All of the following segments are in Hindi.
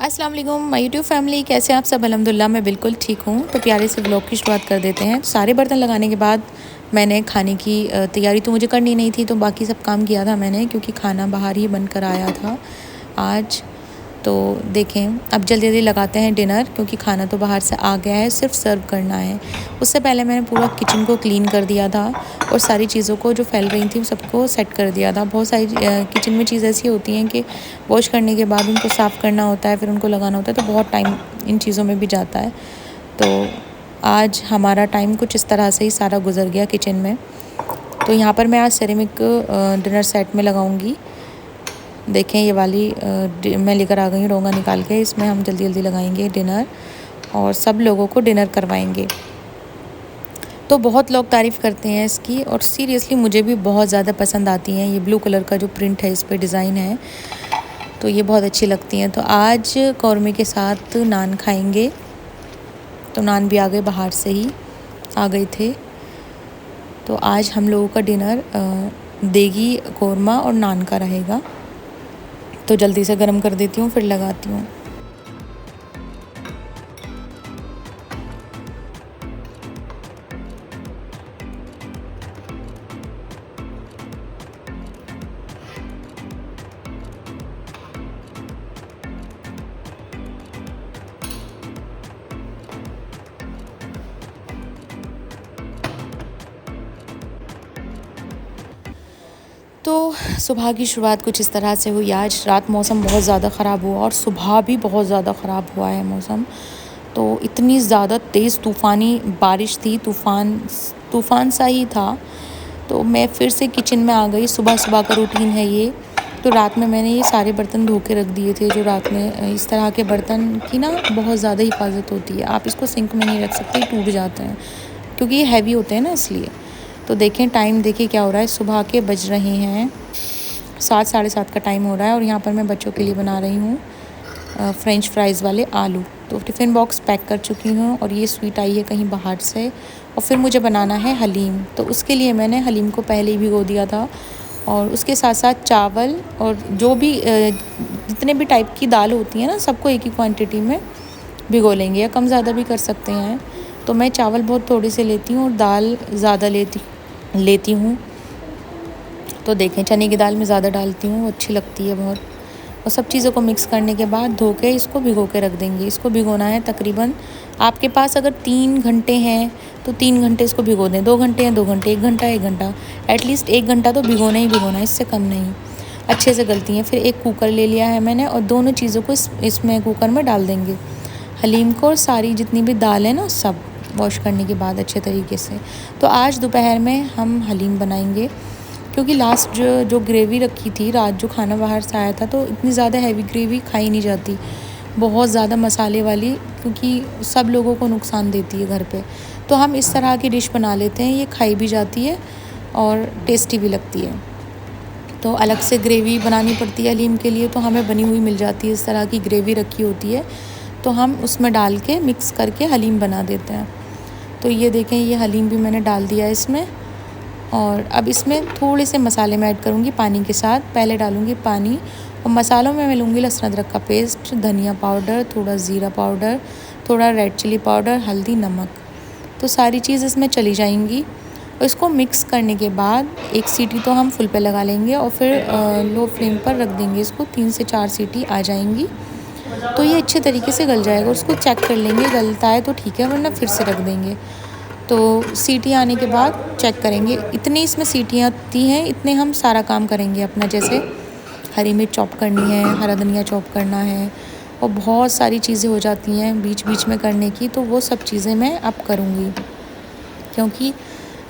अस्सलाम वालेकुम माय यूट्यूब फैमिली, कैसे हैं आप सब। अल्हम्दुलिल्लाह मैं बिल्कुल ठीक हूँ। तो प्यारे से व्लॉग की शुरुआत कर देते हैं। सारे बर्तन लगाने के बाद मैंने खाने की तैयारी तो मुझे करनी नहीं थी, तो बाकी सब काम किया था मैंने, क्योंकि खाना बाहर ही बन कर आया था आज। तो देखें, अब जल्दी जल्दी लगाते हैं डिनर, क्योंकि खाना तो बाहर से आ गया है, सिर्फ सर्व करना है। उससे पहले मैंने पूरा किचन को क्लीन कर दिया था और सारी चीज़ों को जो फैल रही थी सबको सेट कर दिया था। बहुत सारी किचन में चीज़ ऐसी होती हैं कि वॉश करने के बाद उनको साफ़ करना होता है, फिर उनको लगाना होता है, तो बहुत टाइम इन चीज़ों में भी जाता है। तो आज हमारा टाइम कुछ इस तरह से ही सारा गुजर गया किचन में। तो यहाँ पर मैं आज सेरेमिक डिनर सेट में लगाऊंगी। देखें, ये वाली मैं लेकर आ गई हूँ डोंगा निकाल के। इसमें हम जल्दी जल्दी लगाएंगे डिनर और सब लोगों को डिनर करवाएंगे। तो बहुत लोग तारीफ़ करते हैं इसकी, और सीरियसली मुझे भी बहुत ज़्यादा पसंद आती हैं। ये ब्लू कलर का जो प्रिंट है, इस पर डिज़ाइन है, तो ये बहुत अच्छी लगती हैं। तो आज कौरमे के साथ नान खाएंगे। तो नान भी आ गए, बाहर से ही आ गए थे। तो आज हम लोगों का डिनर देगी कौरमा और नान का रहेगा। तो जल्दी से गर्म कर देती हूँ, फिर लगाती हूँ। तो सुबह की शुरुआत कुछ इस तरह से हुई। आज रात मौसम बहुत ज़्यादा ख़राब हुआ और सुबह भी बहुत ज़्यादा ख़राब हुआ है मौसम। तो इतनी ज़्यादा तेज़ तूफ़ानी बारिश थी, तूफ़ान सा ही था। तो मैं फिर से किचन में आ गई। सुबह सुबह का रूटीन है ये। तो रात में मैंने ये सारे बर्तन धो के रख दिए थे। जो रात में इस तरह के बर्तन की ना बहुत ज़्यादा हिफाजत होती है। आप इसको सिंक में नहीं रख सकते, टूट जाते हैं, क्योंकि ये हैवी होते हैं ना, इसलिए। तो देखें, टाइम देखिए क्या हो रहा है। सुबह के बज रहे हैं 7, साढ़े 7 का टाइम हो रहा है। और यहाँ पर मैं बच्चों के लिए बना रही हूँ फ्रेंच फ्राइज़ वाले आलू। तो टिफ़िन बॉक्स पैक कर चुकी हूँ, और ये स्वीट आई है कहीं बाहर से। और फिर मुझे बनाना है हलीम। तो उसके लिए मैंने हलीम को पहले ही भिगो दिया था, और उसके साथ साथ चावल और जो भी जितने भी टाइप की दाल होती है ना, सबको एक ही क्वांटिटी में भिगो लेंगे, या कम ज़्यादा भी कर सकते हैं। तो मैं चावल बहुत थोड़े से लेती हूँ और दाल ज़्यादा लेती हूँ। तो देखें, चने की दाल में ज़्यादा डालती हूँ, अच्छी लगती है बहुत। और सब चीज़ों को मिक्स करने के बाद धो के इसको भिगो के रख देंगे। इसको भिगोना है तकरीबन, आपके पास अगर 3 घंटे हैं तो 3 घंटे इसको भिगो दें। 2 घंटे हैं 2 घंटे, 1 घंटा 1 घंटा, एटलीस्ट 1 घंटा तो भिगोना ही भिगोना, इससे कम नहीं। अच्छे से गलती है। फिर एक कुकर ले लिया है मैंने, और दोनों चीज़ों को इसमें कुकर में डाल देंगे, हलीम को और सारी जितनी भी दाल है ना, सब वॉश करने के बाद अच्छे तरीके से। तो आज दोपहर में हम हलीम बनाएंगे, क्योंकि लास्ट जो ग्रेवी रखी थी रात, जो खाना बाहर से आया था, तो इतनी ज़्यादा हैवी ग्रेवी खाई नहीं जाती, बहुत ज़्यादा मसाले वाली, क्योंकि सब लोगों को नुकसान देती है घर पे। तो हम इस तरह की डिश बना लेते हैं, ये खाई भी जाती है और टेस्टी भी लगती है। तो अलग से ग्रेवी बनानी पड़ती है हलीम के लिए, तो हमें बनी हुई मिल जाती है, इस तरह की ग्रेवी रखी होती है, तो हम उसमें डाल के मिक्स करके हलीम बना देते हैं। तो ये देखें, ये हलीम भी मैंने डाल दिया है इसमें। और अब इसमें थोड़े से मसाले मैं ऐड करूँगी पानी के साथ। पहले डालूँगी पानी, और मसालों में मैं लूँगी लहसुन अदरक का पेस्ट, धनिया पाउडर, थोड़ा ज़ीरा पाउडर, थोड़ा रेड चिली पाउडर, हल्दी, नमक। तो सारी चीज़ इसमें चली जाएंगी। और इसको मिक्स करने के बाद एक सीटी तो हम फुल पे लगा लेंगे, और फिर लो फ्लेम पर रख देंगे इसको। 3 से 4 सीटी आ जाएंगी तो ये अच्छे तरीके से गल जाएगा। उसको चेक कर लेंगे, गलता है तो ठीक है, वरना फिर से रख देंगे। तो सीटी आने के बाद चेक करेंगे। इतनी इसमें सीटियाँ आती हैं, इतने हम सारा काम करेंगे अपना। जैसे हरी मिर्च चॉप करनी है, हरा धनिया चॉप करना है, और बहुत सारी चीज़ें हो जाती हैं बीच बीच में करने की। तो वो सब चीज़ें मैं अब करूँगी, क्योंकि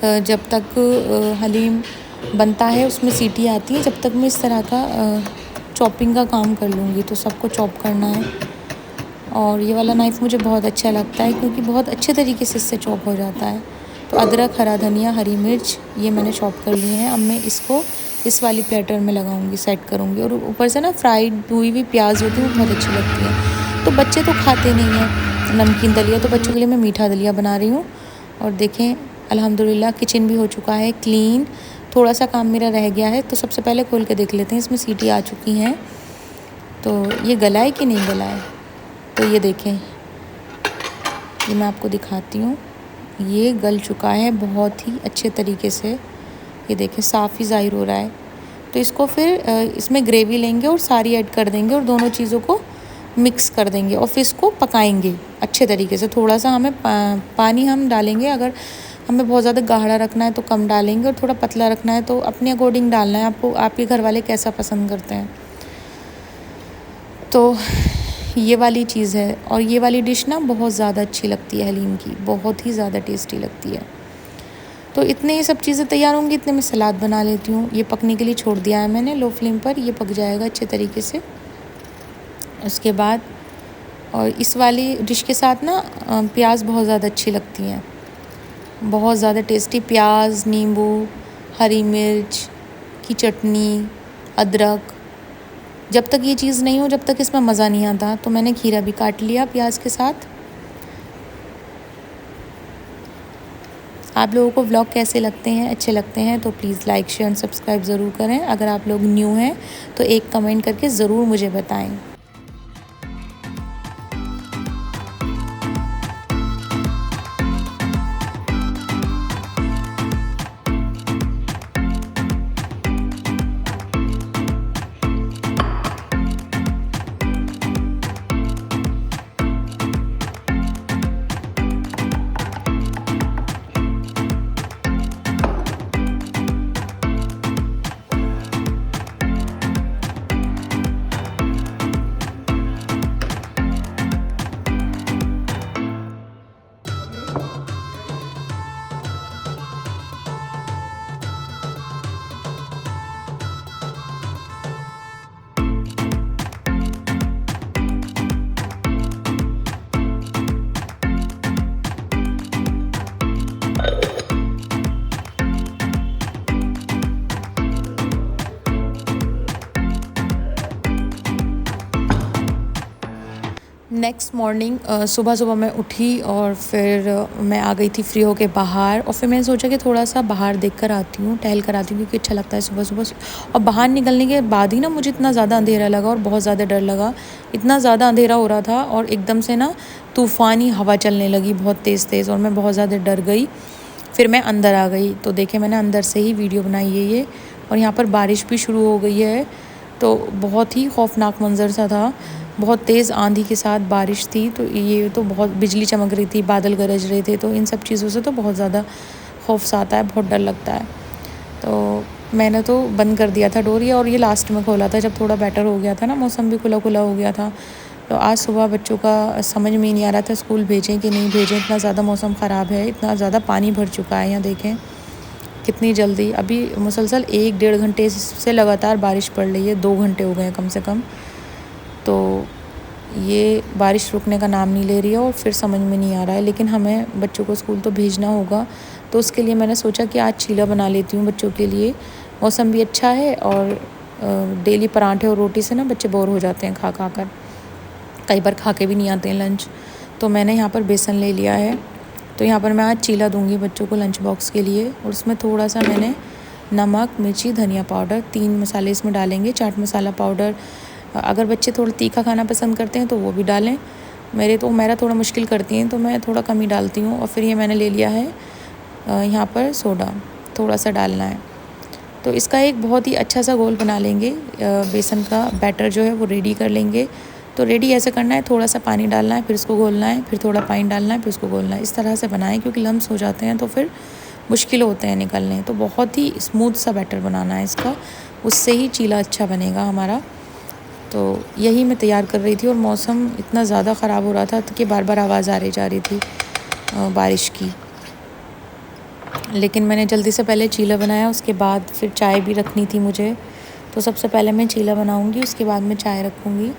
जब तक हलीम बनता है उसमें सीटी आती है, जब तक मैं इस तरह का चॉपिंग का काम कर लूँगी। तो सबको चॉप करना है। और ये वाला नाइफ़ मुझे बहुत अच्छा लगता है, क्योंकि बहुत अच्छे तरीके से इससे चॉप हो जाता है। तो अदरक, हरा धनिया, हरी मिर्च ये मैंने चॉप कर लिए हैं। अब मैं इसको इस वाली प्लेटर में लगाऊंगी, सेट करूंगी। और ऊपर से ना फ्राइड हुई हुई प्याज होती है, वो बहुत अच्छी लगती है। तो बच्चे तो खाते नहीं हैं नमकीन दलिया, तो बच्चों के लिए मैं मीठा दलिया बना रही हूँ। और देखें, अल्हम्दुलिल्लाह किचन भी हो चुका है क्लीन। थोड़ा सा काम मेरा रह गया है, तो सबसे पहले खोल के देख लेते हैं। इसमें सीटी आ चुकी हैं, तो ये गला है कि नहीं गला है। तो ये देखें, ये मैं आपको दिखाती हूँ, ये गल चुका है बहुत ही अच्छे तरीके से। ये देखें साफ़ ही ज़ाहिर हो रहा है। तो इसको फिर इसमें ग्रेवी लेंगे और सारी ऐड कर देंगे और दोनों चीज़ों को मिक्स कर देंगे और फिर इसको पकाएंगे अच्छे तरीके से। थोड़ा सा हमें पानी हम डालेंगे, अगर हमें बहुत ज़्यादा गाढ़ा रखना है तो कम डालेंगे और थोड़ा पतला रखना है तो अपने अकॉर्डिंग डालना है आपको, आपके घर वाले कैसा पसंद करते हैं। तो ये वाली चीज़ है और ये वाली डिश ना बहुत ज़्यादा अच्छी लगती है हलीम की, बहुत ही ज़्यादा टेस्टी लगती है। तो इतने ये सब चीज़ें तैयार होंगी, इतने मैं सलाद बना लेती हूँ। ये पकने के लिए छोड़ दिया है मैंने लो फ्लेम पर, ये पक जाएगा अच्छे तरीके से। उसके बाद और इस वाली डिश के साथ ना प्याज बहुत ज़्यादा अच्छी लगती हैं, बहुत ज़्यादा टेस्टी। प्याज, नींबू, हरी मिर्च की चटनी, अदरक, जब तक ये चीज़ नहीं हो जब तक इसमें मज़ा नहीं आता। तो मैंने खीरा भी काट लिया प्याज के साथ। आप लोगों को व्लॉग कैसे लगते हैं, अच्छे लगते हैं तो please like share and subscribe ज़रूर करें। अगर आप लोग न्यू हैं तो एक कमेंट करके ज़रूर मुझे बताएं। नेक्स्ट मॉर्निंग सुबह मैं उठी और फिर मैं आ गई थी फ्री होके बाहर। और फिर मैंने सोचा कि थोड़ा सा बाहर देख कर आती हूँ, टहल कर आती हूँ, क्योंकि अच्छा लगता है सुबह। और बाहर निकलने के बाद ही ना मुझे इतना ज़्यादा अंधेरा लगा और बहुत ज़्यादा डर लगा। इतना ज़्यादा अंधेरा हो रहा था और एकदम से ना तूफ़ानी हवा चलने लगी बहुत तेज़ और मैं बहुत ज़्यादा डर गई। फिर मैं अंदर आ गई तो देखे मैंने अंदर से ही वीडियो बनाई है ये। और यहाँ पर बारिश भी शुरू हो गई है, तो बहुत ही खौफनाक मंज़र सा था। बहुत तेज़ आंधी के साथ बारिश थी, तो ये तो बहुत बिजली चमक रही थी, बादल गरज रहे थे। तो इन सब चीज़ों से तो बहुत ज़्यादा खौफ सा आता है, बहुत डर लगता है। तो मैंने तो बंद कर दिया था डोर, और ये लास्ट में खोला था जब थोड़ा बेटर हो गया था ना, मौसम भी खुला खुला हो गया था। तो आज सुबह बच्चों का समझ में ही नहीं आ रहा था स्कूल भेजें कि नहीं भेजें, इतना ज़्यादा मौसम ख़राब है, इतना ज़्यादा पानी भर चुका है। यहाँ देखें कितनी जल्दी, अभी मुसलसल 1-1.5 घंटे से लगातार बारिश पड़ रही है, 2 घंटे हो गए हैं कम से कम। तो ये बारिश रुकने का नाम नहीं ले रही है और फिर समझ में नहीं आ रहा है। लेकिन हमें बच्चों को स्कूल तो भेजना होगा, तो उसके लिए मैंने सोचा कि आज चीला बना लेती हूँ बच्चों के लिए। मौसम भी अच्छा है और डेली पराठे और रोटी से ना बच्चे बोर हो जाते हैं खा खा कर, कई बार खा के भी नहीं आते हैं लंच। तो मैंने यहाँ पर बेसन ले लिया है, तो यहाँ पर मैं आज चीला दूँगी बच्चों को लंच बॉक्स के लिए। और उसमें थोड़ा सा मैंने नमक, मिर्ची, धनिया पाउडर, 3 मसाले इसमें डालेंगे, चाट मसाला पाउडर। अगर बच्चे थोड़ा तीखा खाना पसंद करते हैं तो वो भी डालें। मेरा थोड़ा मुश्किल करती हैं तो मैं थोड़ा कम ही डालती हूँ। और फिर ये मैंने ले लिया है यहाँ पर सोडा, थोड़ा सा डालना है। तो इसका एक बहुत ही अच्छा सा घोल बना लेंगे। बेसन का बैटर जो है वो रेडी कर लेंगे। तो रेडी ऐसे करना है, थोड़ा सा पानी डालना है, फिर इसको घोलना है, फिर थोड़ा पानी डालना है, फिर उसको घोलना है। इस तरह से बनाएं, क्योंकि लम्स हो जाते हैं तो फिर मुश्किल होते हैं निकलने। तो बहुत ही स्मूथ सा बैटर बनाना है इसका, उससे ही चीला अच्छा बनेगा हमारा। तो यही मैं तैयार कर रही थी और मौसम इतना ज़्यादा ख़राब हो रहा था कि बार बार आवाज़ आ रही जा रही थी बारिश की। लेकिन मैंने जल्दी से पहले चीला बनाया, उसके बाद फिर चाय भी रखनी थी मुझे। तो सबसे पहले मैं चीला बनाऊंगी, उसके बाद मैं चाय रखूँगी।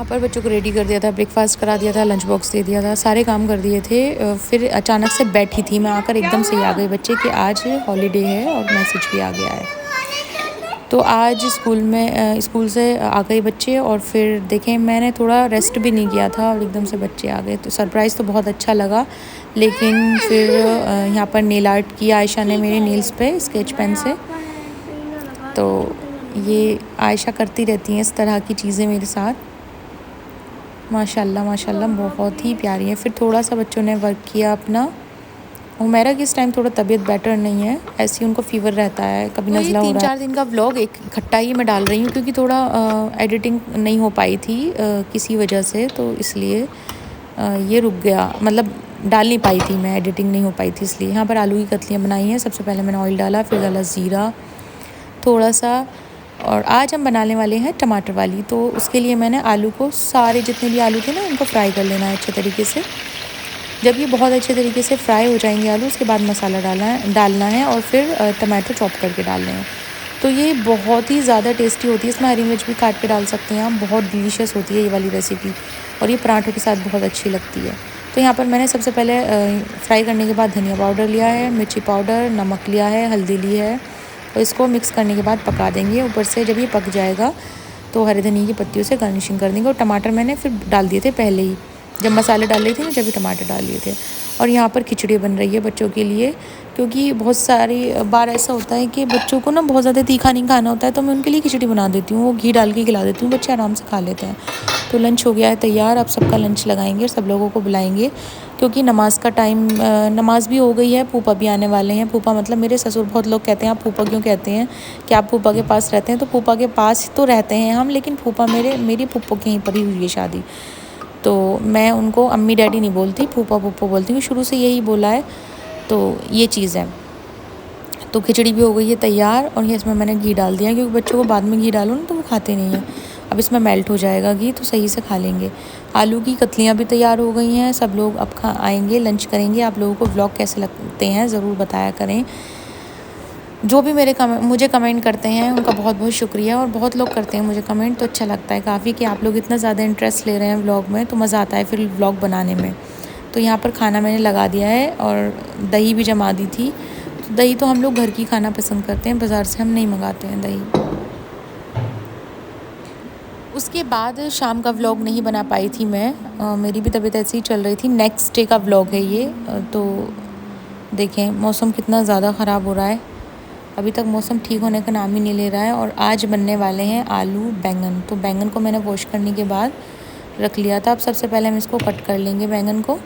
यहाँ पर बच्चों को रेडी कर दिया था, ब्रेकफास्ट करा दिया था, लंच बॉक्स दे दिया था, सारे काम कर दिए थे। फिर अचानक से बैठी थी मैं, आकर एकदम से ही आ गए बच्चे कि आज हॉलीडे है और मैसेज भी आ गया है। तो आज स्कूल से आ गए बच्चे और फिर देखें मैंने थोड़ा रेस्ट भी नहीं किया था और एकदम से बच्चे आ गए। तो सरप्राइज़ तो बहुत अच्छा लगा, लेकिन फिर यहाँ पर नेल आर्ट किया आयशा ने मेरे नेल्स पे स्केच पेन से। तो ये आयशा करती रहती हैं इस तरह की चीज़ें मेरे साथ, माशाल्लाह माशाल्लाह बहुत ही प्यारी है। फिर थोड़ा सा बच्चों ने वर्क किया अपना। हुमैरा की इस टाइम थोड़ा तबीयत बेटर नहीं है, ऐसे ही उनको फ़ीवर रहता है, कभी नज़ला हो रहा है। 3-4 दिन का व्लॉग एक इकट्ठा ही मैं डाल रही हूँ क्योंकि थोड़ा एडिटिंग नहीं हो पाई थी किसी वजह से, तो इसलिए ये रुक गया, मतलब डाल नहीं पाई थी मैं, एडिटिंग नहीं हो पाई थी इसलिए। यहाँ पर आलू की कतलियाँ बनाई हैं। सबसे पहले मैंने ऑयल डाला, फिर डाला ज़ीरा थोड़ा सा, और आज हम बनाने वाले हैं टमाटर वाली। तो उसके लिए मैंने आलू को, सारे जितने भी आलू थे ना उनको फ्राई कर लेना है अच्छे तरीके से। जब ये बहुत अच्छे तरीके से फ्राई हो जाएंगे आलू, उसके बाद मसाला डालना है और फिर टमाटर चॉप करके डालने हैं। तो ये बहुत ही ज़्यादा टेस्टी होती है, इसमें हरी मिर्च भी काट के डाल सकते हैं आप, बहुत डिलीशियस होती है ये वाली रेसिपी और ये पराठों के साथ बहुत अच्छी लगती है। तो यहाँ पर मैंने सबसे पहले फ्राई करने के बाद धनिया पाउडर लिया है, मिर्ची पाउडर, नमक लिया है, हल्दी ली है और इसको मिक्स करने के बाद पका देंगे। ऊपर से जब ये पक जाएगा तो हरे धनिया की पत्तियों से गार्निशिंग कर देंगे। और टमाटर मैंने फिर डाल दिए थे पहले ही, जब मसाले डाल रही थी ना, जब भी टमाटर डाल लिए थे। और यहाँ पर खिचड़ी बन रही है बच्चों के लिए, क्योंकि बहुत सारी बार ऐसा होता है कि बच्चों को ना बहुत ज़्यादा तीखा नहीं खाना होता है, तो मैं उनके लिए खिचड़ी बना देती हूँ, वो घी डाल के खिला देती हूँ, बच्चे आराम से खा लेते हैं। तो लंच हो गया है तैयार, अब सबका लंच लगाएंगे और सब लोगों को बुलाएंगे क्योंकि नमाज़ का टाइम, नमाज़ भी हो गई है, फूफा भी आने वाले हैं। फूफा मतलब मेरे ससुर। बहुत लोग कहते हैं आप फूफा क्यों कहते हैं, कि आप फूफा के पास रहते हैं? तो फूफा के पास तो रहते हैं हम, लेकिन फूफा मेरी फूफो के यहीं पर ही हुई है शादी, तो मैं उनको अम्मी डैडी नहीं बोलती, फूफा फूफो बोलती हूँ, शुरू से यही बोला है। तो ये चीज़ है। तो खिचड़ी भी हो गई है तैयार और ये इसमें मैंने घी डाल दिया, क्योंकि बच्चों को बाद में घी डालो ना तो वो खाते नहीं हैं। अब इसमें मेल्ट हो जाएगा घी तो सही से खा लेंगे। आलू की कतलियाँ भी तैयार हो गई हैं, सब लोग अब आएंगे, लंच करेंगे। आप लोगों को व्लॉग कैसे लगते हैं ज़रूर बताया करें। जो भी मुझे कमेंट करते हैं उनका बहुत बहुत शुक्रिया, और बहुत लोग करते हैं मुझे कमेंट, तो अच्छा लगता है काफ़ी कि आप लोग इतना ज़्यादा इंटरेस्ट ले रहे हैं व्लॉग में, तो मज़ा आता है फिर व्लॉग बनाने में। तो यहाँ पर खाना मैंने लगा दिया है और दही भी जमा दी थी। तो दही तो हम लोग घर की खाना पसंद करते हैं, बाज़ार से हम नहीं मंगाते हैं दही। उसके बाद शाम का व्लॉग नहीं बना पाई थी मैं, मेरी भी तबीयत ऐसी ही चल रही थी। नेक्स्ट डे का व्लॉग है ये। तो देखें मौसम कितना ज़्यादा ख़राब हो रहा है, अभी तक मौसम ठीक होने का नाम ही नहीं ले रहा है। और आज बनने वाले हैं आलू बैंगन। तो बैंगन को मैंने वॉश करने के बाद रख लिया था। अब सबसे पहले हम इसको कट कर लेंगे बैंगन को।